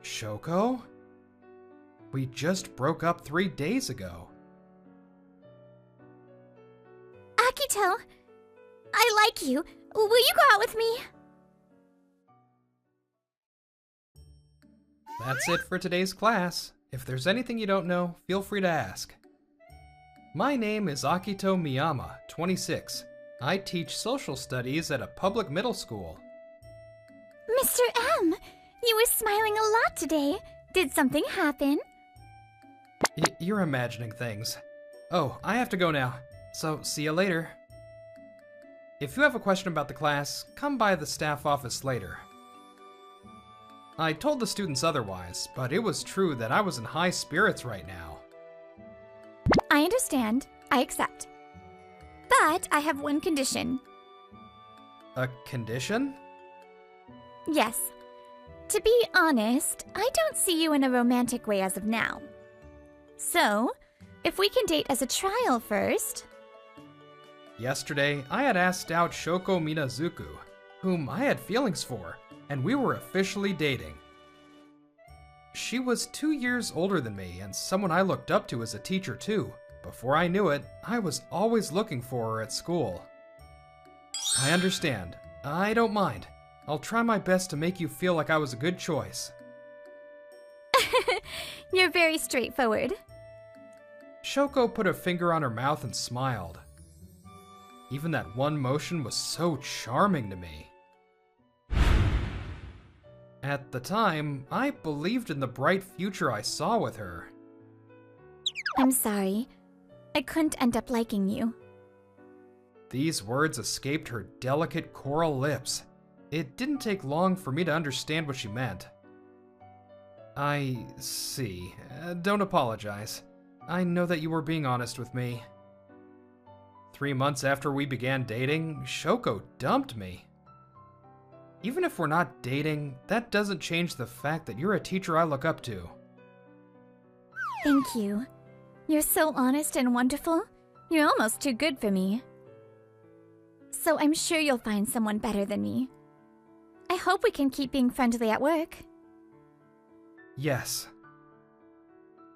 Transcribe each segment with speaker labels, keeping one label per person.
Speaker 1: Shoko? We just broke up 3 days ago.
Speaker 2: Akito, I like you. Will you go out with me?
Speaker 1: That's it for today's class. If there's anything you don't know, feel free to ask. My name is Akito Miyama, 26. I teach social studies at a public middle school.
Speaker 2: Mr. M, you were smiling a lot today. Did something happen?
Speaker 1: You're imagining things. Oh, I have to go now, so see you later. If you have a question about the class, come by the staff office later. I told the students otherwise, but it was true that I was in high spirits right now.
Speaker 2: I understand. I accept. But I have one condition.
Speaker 1: A condition?
Speaker 2: Yes. To be honest, I don't see you in a romantic way as of now. So, if we can date as a trial first...
Speaker 1: Yesterday, I had asked out Shoko Minazuku, whom I had feelings for, and we were officially dating. She was 2 years older than me and someone I looked up to as a teacher too. Before I knew it, I was always looking for her at school. I understand. I don't mind. I'll try my best to make you feel like I was a good choice.
Speaker 2: You're very straightforward.
Speaker 1: Shoko put a finger on her mouth and smiled. Even that one motion was so charming to me. At the time, I believed in the bright future I saw with her.
Speaker 2: I'm sorry. I couldn't end up liking you.
Speaker 1: These words escaped her delicate coral lips. It didn't take long for me to understand what she meant. I see. Don't apologize. I know that you were being honest with me. 3 months after we began dating, Shoko dumped me. Even if we're not dating, that doesn't change the fact that you're a teacher I look up to.
Speaker 2: Thank you. You're so honest and wonderful. You're almost too good for me. So I'm sure you'll find someone better than me. I hope we can keep being friendly at work.
Speaker 1: Yes.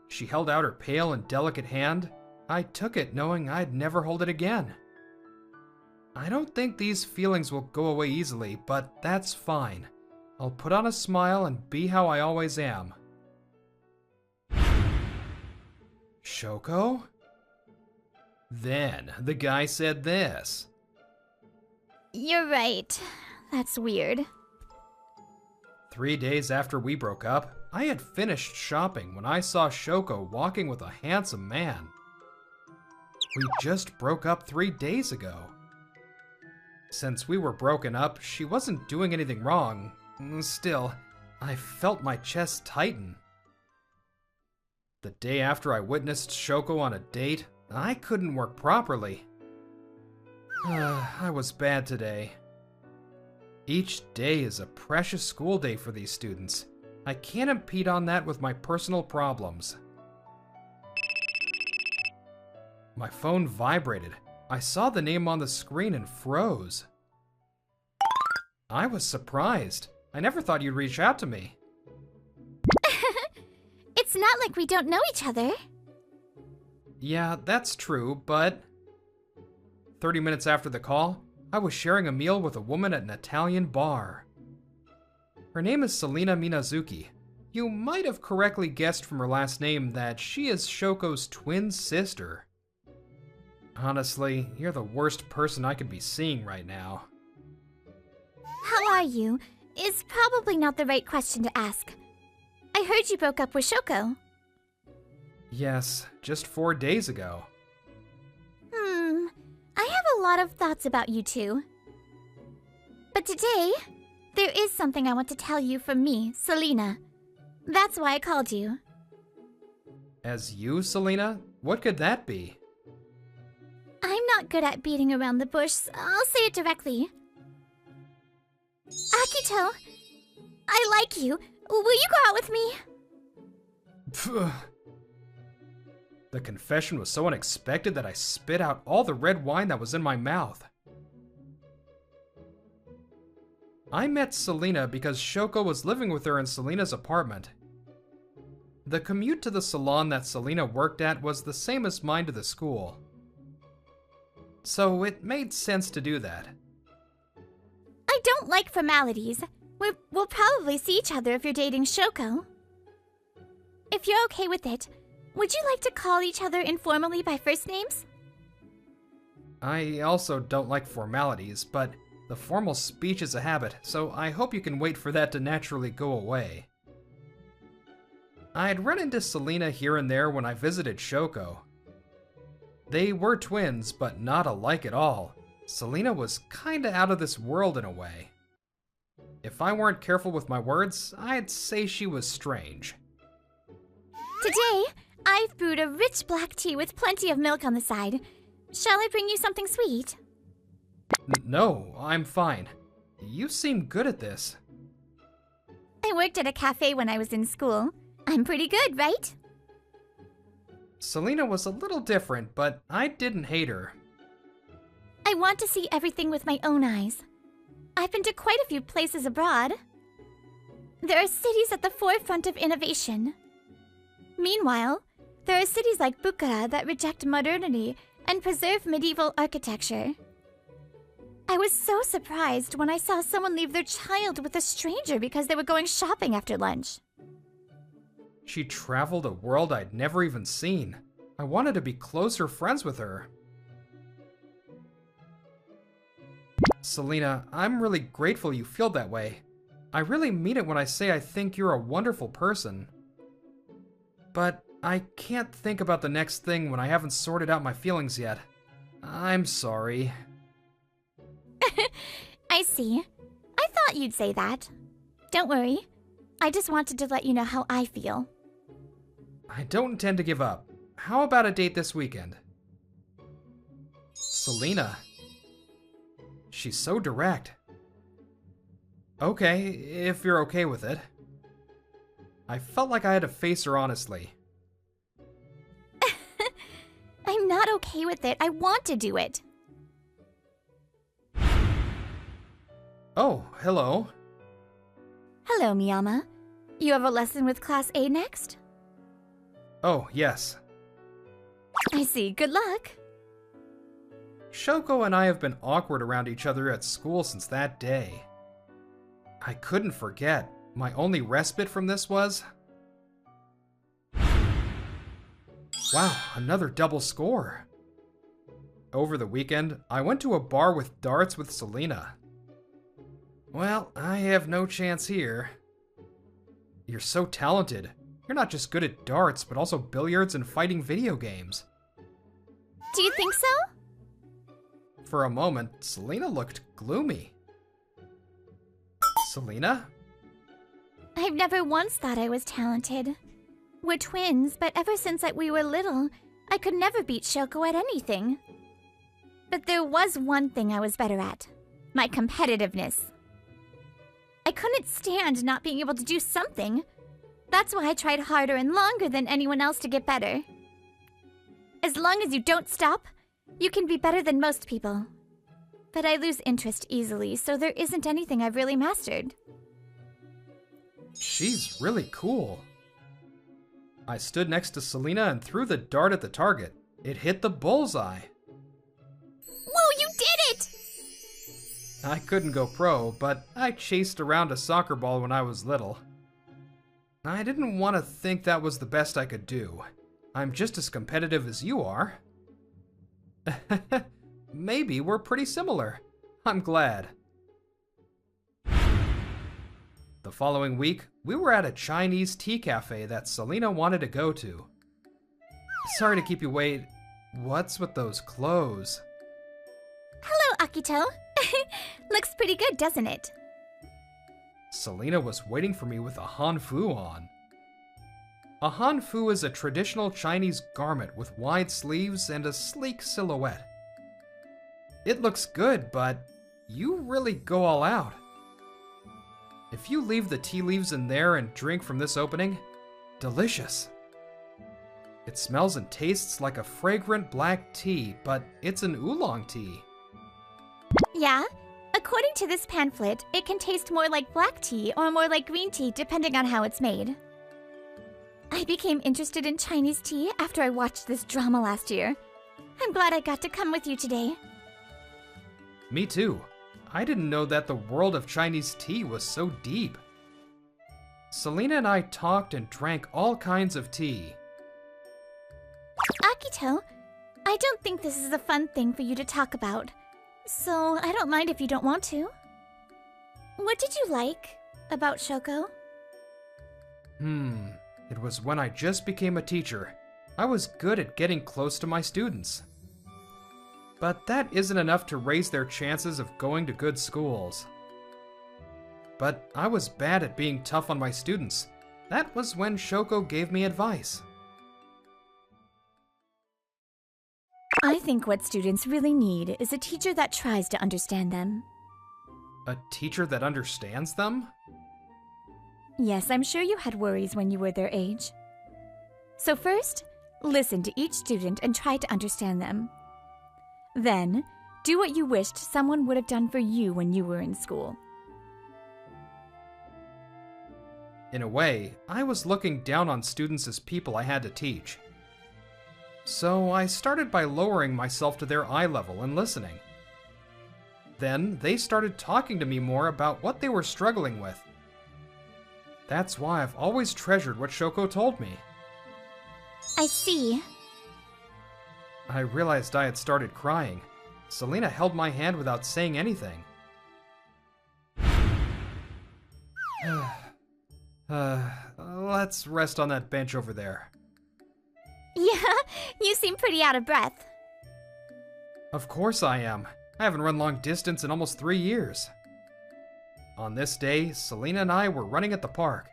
Speaker 1: She held out her pale and delicate hand. I took it knowing I'd never hold it again. I don't think these feelings will go away easily, but that's fine. I'll put on a smile and be how I always am. Shoko? Then the guy said this.
Speaker 2: You're right. That's weird.
Speaker 1: 3 days after we broke up, I had finished shopping when I saw Shoko walking with a handsome man. We just broke up 3 days ago. Since we were broken up, she wasn't doing anything wrong. Still, I felt my chest tighten. The day after I witnessed Shoko on a date, I couldn't work properly. I was bad today. Each day is a precious school day for these students. I can't impede on that with my personal problems. My phone vibrated. I saw the name on the screen and froze. I was surprised. I never thought you'd reach out to me.
Speaker 2: It's not like we don't know each other.
Speaker 1: Yeah, that's true, but... 30 minutes after the call, I was sharing a meal with a woman at an Italian bar. Her name is Selena Minazuki. You might have correctly guessed from her last name that she is Shoko's twin sister. Honestly, you're the worst person I could be seeing right now.
Speaker 2: How are you? Is probably not the right question to ask. I heard you broke up with Shoko.
Speaker 1: Yes, just 4 days ago.
Speaker 2: I have a lot of thoughts about you two. But today, there is something I want to tell you from me, Selena. That's why I called you.
Speaker 1: As you, Selena? What could that be?
Speaker 2: I'm not good at beating around the bush, so I'll say it directly. Akito, I like you. Will you go out with me?
Speaker 1: Phew. The confession was so unexpected that I spit out all the red wine that was in my mouth. I met Selena because Shoko was living with her in Selena's apartment, The commute to the salon that Selena worked at was the same as mine to the school. So it made sense to do that.
Speaker 2: I don't like formalities. We'll probably see each other if you're dating Shoko. If you're okay with it, would you like to call each other informally by first names?
Speaker 1: I also don't like formalities, but the formal speech is a habit, so I hope you can wait for that to naturally go away. I'd run into Selena here and there when I visited Shoko. They were twins, but not alike at all. Selena was kinda out of this world in a way. If I weren't careful with my words, I'd say she was strange.
Speaker 2: Today, I've brewed a rich black tea with plenty of milk on the side. Shall I bring you something sweet?
Speaker 1: No, I'm fine. You seem good at this.
Speaker 2: I worked at a cafe when I was in school. I'm pretty good, right?
Speaker 1: Selena was a little different, but I didn't hate her.
Speaker 2: I want to see everything with my own eyes. I've been to quite a few places abroad. There are cities at the forefront of innovation. Meanwhile, there are cities like Bukhara that reject modernity and preserve medieval architecture. I was so surprised when I saw someone leave their child with a stranger because they were going shopping after lunch.
Speaker 1: She traveled a world I'd never even seen. I wanted to be closer friends with her. Selena, I'm really grateful you feel that way. I really mean it when I say I think you're a wonderful person. But I can't think about the next thing when I haven't sorted out my feelings yet. I'm sorry.
Speaker 2: I see. I thought you'd say that. Don't worry. I just wanted to let you know how I feel.
Speaker 1: I don't intend to give up. How about a date this weekend? Selena. She's so direct. Okay, if you're okay with it. I felt like I had to face her honestly.
Speaker 2: I'm not okay with it. I want to do it.
Speaker 1: Oh, hello.
Speaker 2: Hello, Miyama. You have a lesson with Class A next?
Speaker 1: Oh, yes.
Speaker 2: I see. Good luck.
Speaker 1: Shoko and I have been awkward around each other at school since that day. I couldn't forget. My only respite from this was... Wow, another double score. Over the weekend, I went to a bar with darts with Selena. Well, I have no chance here. You're so talented. You're not just good at darts, but also billiards and fighting video games.
Speaker 2: Do you think so?
Speaker 1: For a moment, Selena looked gloomy. Selena?
Speaker 2: I've never once thought I was talented. We're twins, but ever since we were little, I could never beat Shoko at anything. But there was one thing I was better at. My competitiveness. I couldn't stand not being able to do something. That's why I tried harder and longer than anyone else to get better. As long as you don't stop, you can be better than most people. But I lose interest easily, so there isn't anything I've really mastered.
Speaker 1: She's really cool. I stood next to Selena and threw the dart at the target. It hit the bullseye.
Speaker 2: Whoa, you did it!
Speaker 1: I couldn't go pro, but I chased around a soccer ball when I was little. I didn't want to think that was the best I could do. I'm just as competitive as you are. Maybe we're pretty similar. I'm glad. The following week, we were at a Chinese tea cafe that Selena wanted to go to. Sorry to keep you wait. What's with those clothes?
Speaker 2: Hello, Akito. Looks pretty good, doesn't it?
Speaker 1: Selena was waiting for me with a hanfu on. A hanfu is a traditional Chinese garment with wide sleeves and a sleek silhouette. It looks good, but you really go all out. If you leave the tea leaves in there and drink from this opening, delicious. It smells and tastes like a fragrant black tea, but it's an oolong tea.
Speaker 2: Yeah? According to this pamphlet, it can taste more like black tea or more like green tea depending on how it's made. I became interested in Chinese tea after I watched this drama last year. I'm glad I got to come with you today.
Speaker 1: Me too. I didn't know that the world of Chinese tea was so deep. Selena and I talked and drank all kinds of tea.
Speaker 2: Akito, I don't think this is a fun thing for you to talk about, so I don't mind if you don't want to. What did you like about Shoko?
Speaker 1: It was when I just became a teacher. I was good at getting close to my students. But that isn't enough to raise their chances of going to good schools. But I was bad at being tough on my students. That was when Shoko gave me advice.
Speaker 2: I think what students really need is a teacher that tries to understand them.
Speaker 1: A teacher that understands them?
Speaker 2: Yes, I'm sure you had worries when you were their age. So first, listen to each student and try to understand them. Then, do what you wished someone would have done for you when you were in school.
Speaker 1: In a way, I was looking down on students as people I had to teach. So I started by lowering myself to their eye level and listening. Then they started talking to me more about what they were struggling with. That's why I've always treasured what Shoko told me.
Speaker 2: I see.
Speaker 1: I realized I had started crying. Selena held my hand without saying anything. Let's rest on that bench over there.
Speaker 2: Yeah, you seem pretty out of breath.
Speaker 1: Of course I am. I haven't run long distance in almost 3 years. On this day, Selena and I were running at the park.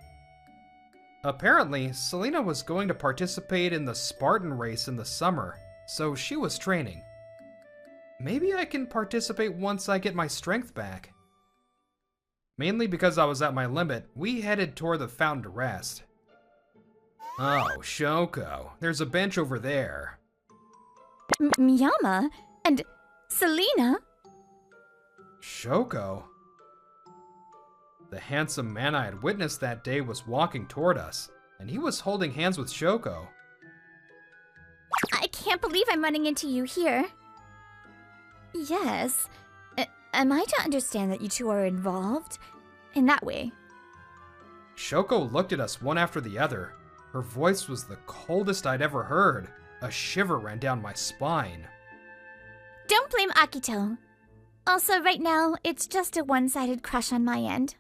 Speaker 1: Apparently, Selena was going to participate in the Spartan race in the summer, so she was training. Maybe I can participate once I get my strength back. Mainly because I was at my limit, we headed toward the fountain to rest. Oh, Shoko, there's a bench over there.
Speaker 2: Miyama? And Selena?
Speaker 1: Shoko? The handsome man I had witnessed that day was walking toward us, and he was holding hands with Shoko.
Speaker 2: I can't believe I'm running into you here. Yes. Am I to understand that you two are involved? In that way?
Speaker 1: Shoko looked at us one after the other. Her voice was the coldest I'd ever heard. A shiver ran down my spine.
Speaker 2: Don't blame Akito. Also, right now, it's just a one-sided crush on my end.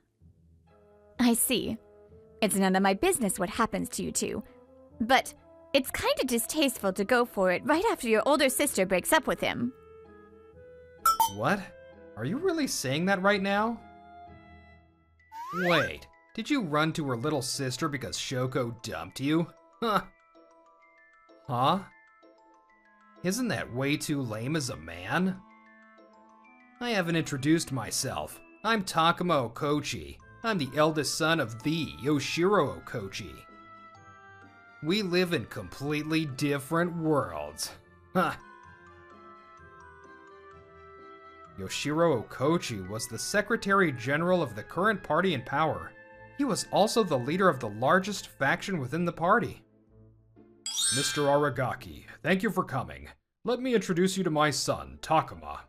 Speaker 2: I see. It's none of my business what happens to you two. But it's kind of distasteful to go for it right after your older sister breaks up with him.
Speaker 1: What? Are you really saying that right now? Wait, did you run to her little sister because Shoko dumped you? Huh? Isn't that way too lame as a man? I haven't introduced myself. I'm Takuma Okochi. I'm the eldest son of the Yoshiro Okochi. We live in completely different worlds. Huh. Yoshiro Okochi was the Secretary General of the current party in power. He was also the leader of the largest faction within the party. Mr. Aragaki, thank you for coming. Let me introduce you to my son, Takuma.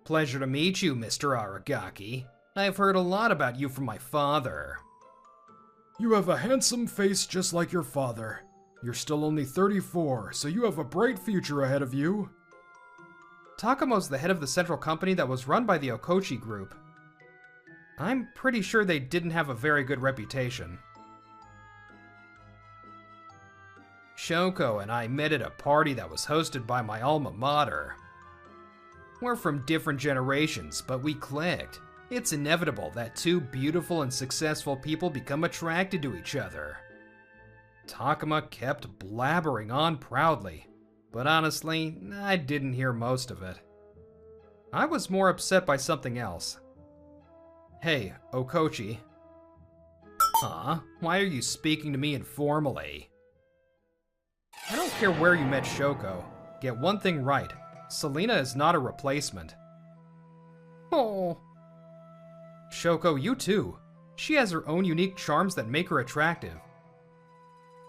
Speaker 1: Pleasure to meet you, Mr. Aragaki. I've heard a lot about you from my father. You have a handsome face just like your father. You're still only 34, so you have a bright future ahead of you. Takuma's the head of the central company that was run by the Okochi group. I'm pretty sure they didn't have a very good reputation. Shoko and I met at a party that was hosted by my alma mater. We're from different generations, but we clicked. It's inevitable that two beautiful and successful people become attracted to each other. Takuma kept blabbering on proudly, but honestly, I didn't hear most of it. I was more upset by something else. Hey, Okochi. Huh? Why are you speaking to me informally? I don't care where you met Shoko. Get one thing right. Selena is not a replacement. Oh. Shoko, you too. She has her own unique charms that make her attractive.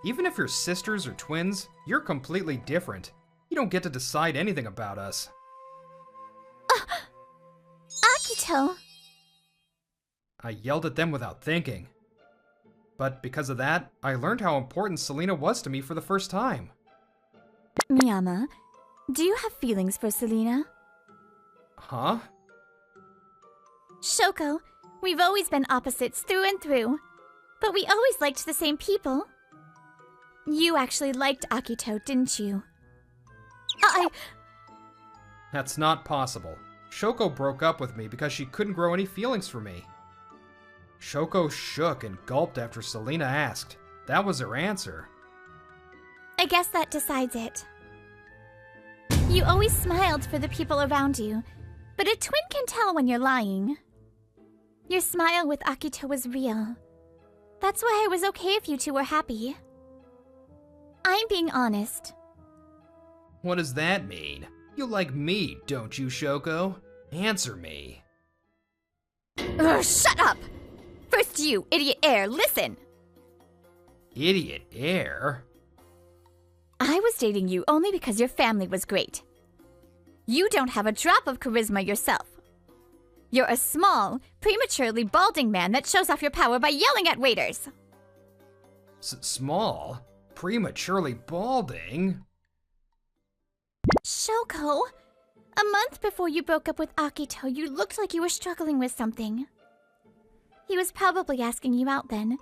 Speaker 1: Even if you're sisters or twins, you're completely different. You don't get to decide anything about us.
Speaker 2: Akito!
Speaker 1: I yelled at them without thinking. But because of that, I learned how important Selena was to me for the first time.
Speaker 2: Miyama, do you have feelings for Selena?
Speaker 1: Huh?
Speaker 2: Shoko, we've always been opposites through and through, but we always liked the same people. You actually liked Akito, didn't you?
Speaker 1: That's not possible. Shoko broke up with me because she couldn't grow any feelings for me. Shoko shook and gulped after Selena asked. That was her answer.
Speaker 2: I guess that decides it. You always smiled for the people around you, but a twin can tell when you're lying. Your smile with Akito was real. That's why I was okay if you two were happy. I'm being honest.
Speaker 1: What does that mean? You like me, don't you, Shoko? Answer me.
Speaker 2: Ugh, shut up! First you, idiot heir, listen!
Speaker 1: Idiot heir?
Speaker 2: I was dating you only because your family was great. You don't have a drop of charisma yourself. You're a small, prematurely balding man that shows off your power by yelling at waiters.
Speaker 1: Small? Prematurely balding?
Speaker 2: Shoko, a month before you broke up with Akito, you looked like you were struggling with something. He was probably asking you out then.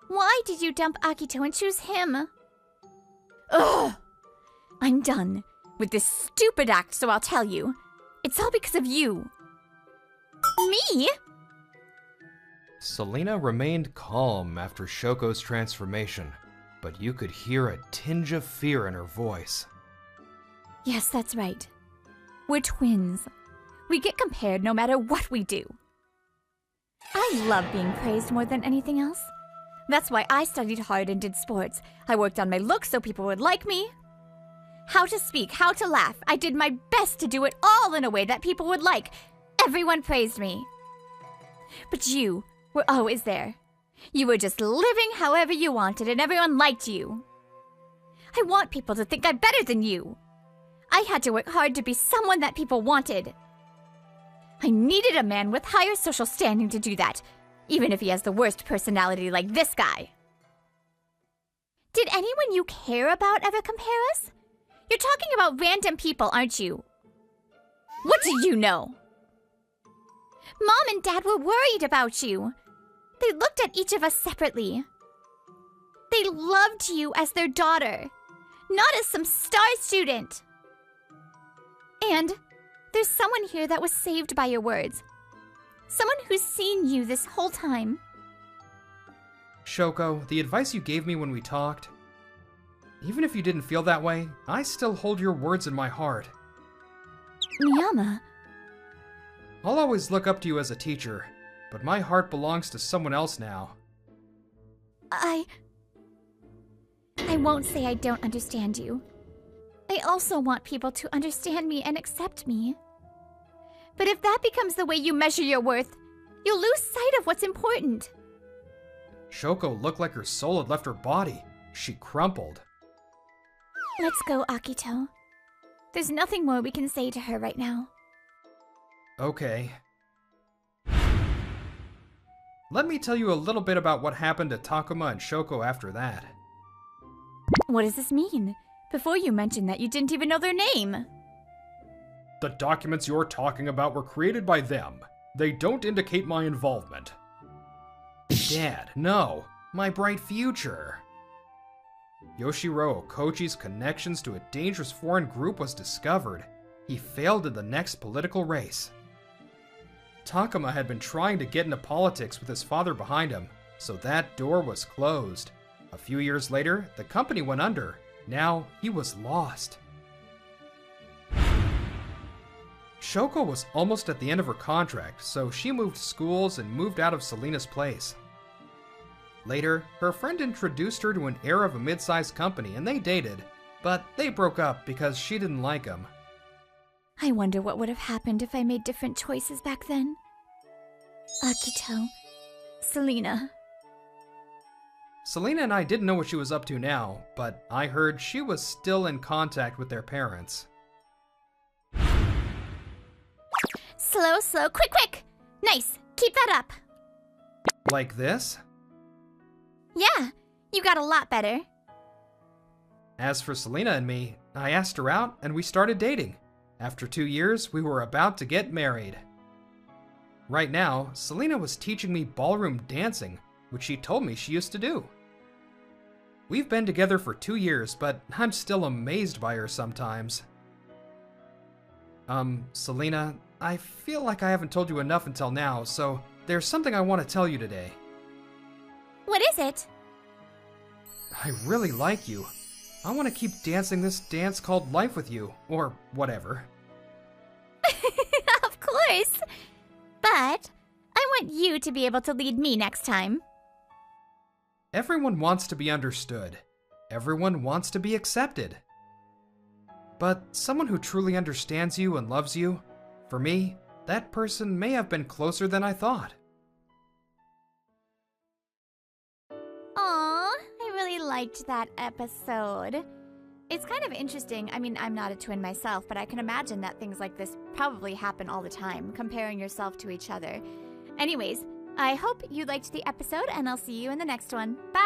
Speaker 2: Why did you dump Akito and choose him? Ugh! I'm done with this stupid act, so I'll tell you. It's all because of you. Me?
Speaker 1: Selena remained calm after Shoko's transformation, but you could hear a tinge of fear in her voice.
Speaker 2: Yes, that's right. We're twins. We get compared no matter what we do. I love being praised more than anything else. That's why I studied hard and did sports. I worked on my looks so people would like me. How to speak, how to laugh. I did my best to do it all in a way that people would like. Everyone praised me. But you were always there. You were just living however you wanted and everyone liked you. I want people to think I'm better than you. I had to work hard to be someone that people wanted. I needed a man with higher social standing to do that, even if he has the worst personality like this guy. Did anyone you care about ever compare us? You're talking about random people, aren't you? What do you know? Mom and Dad were worried about you. They looked at each of us separately. They loved you as their daughter, not as some star student. And there's someone here that was saved by your words. Someone who's seen you this whole time.
Speaker 1: Shoko, the advice you gave me when we talked, even if you didn't feel that way, I still hold your words in my heart.
Speaker 2: Miyama.
Speaker 1: I'll always look up to you as a teacher, but my heart belongs to someone else now.
Speaker 2: I won't say I don't understand you. I also want people to understand me and accept me. But if that becomes the way you measure your worth, you'll lose sight of what's important.
Speaker 1: Shoko looked like her soul had left her body. She crumpled.
Speaker 2: Let's go, Akito. There's nothing more we can say to her right now.
Speaker 1: Okay. Let me tell you a little bit about what happened to Takuma and Shoko after that.
Speaker 2: What does this mean? Before you mentioned that you didn't even know their name.
Speaker 1: The documents you're talking about were created by them. They don't indicate my involvement. Dad, no. My bright future. Yoshiro Okochi's connections to a dangerous foreign group was discovered. He failed in the next political race. Takuma had been trying to get into politics with his father behind him, so that door was closed. A few years later, the company went under. Now, he was lost. Shoko was almost at the end of her contract, so she moved schools and moved out of Selena's place. Later, her friend introduced her to an heir of a mid-sized company and they dated, but they broke up because she didn't like him.
Speaker 2: I wonder what would have happened if I made different choices back then. Akito, Selena.
Speaker 1: Selena and I didn't know what she was up to now, but I heard she was still in contact with their parents.
Speaker 2: Slow, slow, quick, quick! Nice, keep that up.
Speaker 1: Like this?
Speaker 2: Yeah, you got a lot better.
Speaker 1: As for Selena and me, I asked her out and we started dating. After 2 years, we were about to get married. Right now, Selena was teaching me ballroom dancing, which she told me she used to do. We've been together for 2 years, but I'm still amazed by her sometimes. Selena, I feel like I haven't told you enough until now, so there's something I want to tell you today.
Speaker 2: What is it?
Speaker 1: I really like you. I want to keep dancing this dance called life with you, or whatever.
Speaker 2: Of course! But I want you to be able to lead me next time.
Speaker 1: Everyone wants to be understood. Everyone wants to be accepted. But someone who truly understands you and loves you, for me, that person may have been closer than I thought.
Speaker 2: Aw, I really liked that episode. It's kind of interesting. I mean, I'm not a twin myself, but I can imagine that things like this probably happen all the time, comparing yourself to each other. Anyways, I hope you liked the episode, and I'll see you in the next one. Bye!